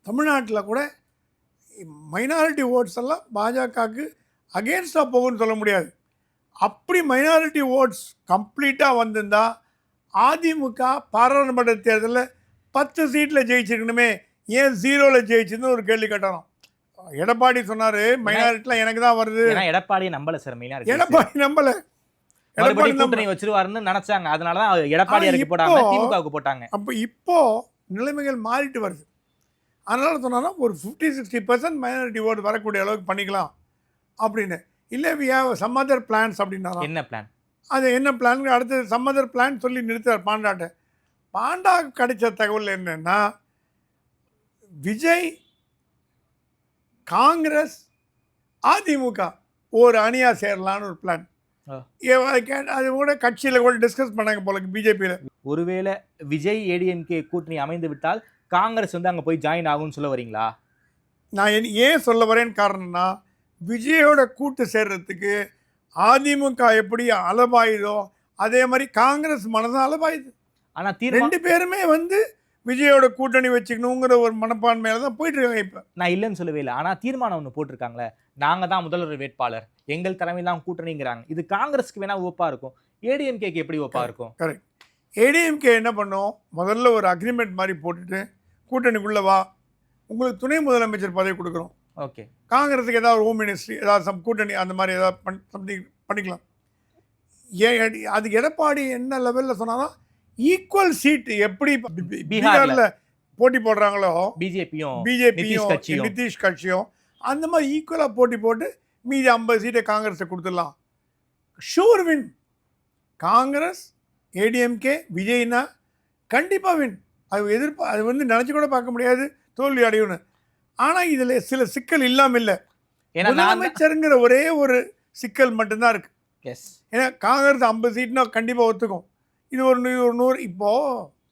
தமிழ்நாட்டில் கூட minority oats எல்லாம் பாஜகவுக்கு அகேன்ஸ்டாக போகும்னு சொல்ல முடியாது. அப்படி மைனாரிட்டி ஓட்ஸ் கம்ப்ளீட்டாக வந்திருந்தா அதிமுக பாராளுமன்ற தேர்தலில் 10 சீட்டில் ஜெயிச்சிருக்கணுமே, ஏன் 0ல் ஜெயிச்சுன்னு ஒரு கேள்வி கேட்டாராம். எடப்பாடி சொன்னார் மைனாரிட்டியில் எனக்கு தான் வருது. எடப்பாடி நம்பல சார். எடப்பாடி நம்பல. எடப்பாடி கூட்டணி வச்சிருவாருன்னு நினைச்சாங்க. அதனால தான் எடப்பாடி இறக்கி போட்டாங்க, திமுகவுக்கு போட்டாங்க. அப்போ இப்போ நிலைமைகள் மாறிட்டு வருது. அதனால சொன்னா ஒரு 50-60% மைனாரிட்டி ஓட்டு வரக்கூடிய அளவுக்கு பண்ணிக்கலாம் அப்படின்னு. இல்லை we have some other plans அப்படின்னா. என்ன பிளான்? அது என்ன பிளான்? அடுத்து சம் அதர் பிளான் சொல்லி நிறுத்தார் பாண்டாட்ட. பாண்டா கிடைச்ச தகவல் என்னன்னா, விஜய், காங்கிரஸ், அதிமுக ஒரு அணியா சேரலான்னு ஒரு பிளான். அது கூட கட்சியில் கூட டிஸ்கஸ் பண்ணாங்க போல பிஜேபியில். ஒருவேளை விஜய் ஏடிஎம்கே கூட்டணி அமைந்து விட்டால் காங்கிரஸ் வந்து அங்கே போய் ஜாயின் ஆகும்னு சொல்ல வரீங்களா? நான் ஏன் சொல்ல வரேன்னு காரணம்னா, விஜயோட கூட்டு சேர்றதுக்கு அதிமுக எப்படி அலபாயுதோ அதே மாதிரி காங்கிரஸ் மனதான் அலபாயுது. ஆனால் 2 பேருமே வந்து விஜயோட கூட்டணி வச்சுக்கணுங்கிற ஒரு மனப்பான்மையில தான் போயிட்டு இருக்காங்க. இப்போ நான் இல்லைன்னு சொல்லவே இல்லை. ஆனால் தீர்மானம் ஒன்று போட்டிருக்காங்களே, நாங்கள் தான் முதல்வர் வேட்பாளர், எங்கள் தலைமையில் தான் கூட்டணிங்கிறாங்க. இது காங்கிரஸ்க்கு வேணா ஓப்பா இருக்கும், ஏடிஎம்கேக்கு எப்படி ஓப்பா இருக்கும்? கரெக்ட். ஏடிஎம்கே என்ன பண்ணோம், முதல்ல ஒரு அக்ரிமெண்ட் மாதிரி போட்டுட்டு கூட்டணிக்குள்ளே வா, உங்களுக்கு துணை முதலமைச்சர் பதவி கொடுக்குறோம். ஓகே. காங்கிரஸுக்கு ஏதாவது ஹோம் மினிஸ்ட்ரி, ஏதாவது கூட்டணி அந்த மாதிரி ஏதாவது சம்திங் பண்ணிக்கலாம். அது எடப்பாடி என்ன லெவலில் சொன்னாலும் ஈக்குவல் சீட் எப்படி பீகாரில் போட்டி போடுறாங்களோ, பிஜேபியும் நிதிஷ் கட்சியும் அந்த மாதிரி ஈக்குவலாக போட்டி போட்டு மீதி 50 சீட்டை காங்கிரஸை கொடுத்துடலாம். Sure win. காங்கிரஸ், ஏடிஎம்கே, விஜய்னா கண்டிப்பாக வின். அது வந்து நினச்சி கூட பார்க்க முடியாது தோல்வி அடையும்னு. ஆனால் இதில் சில சிக்கல் இல்லாமல் இல்லை. முதலமைச்சருங்கிற ஒரே ஒரு சிக்கல் மட்டும்தான் இருக்குது. ஏன்னா காங்கிரஸ் 50 சீட்னா கண்டிப்பாக ஒத்துக்கும். இது ஒரு 100. இப்போது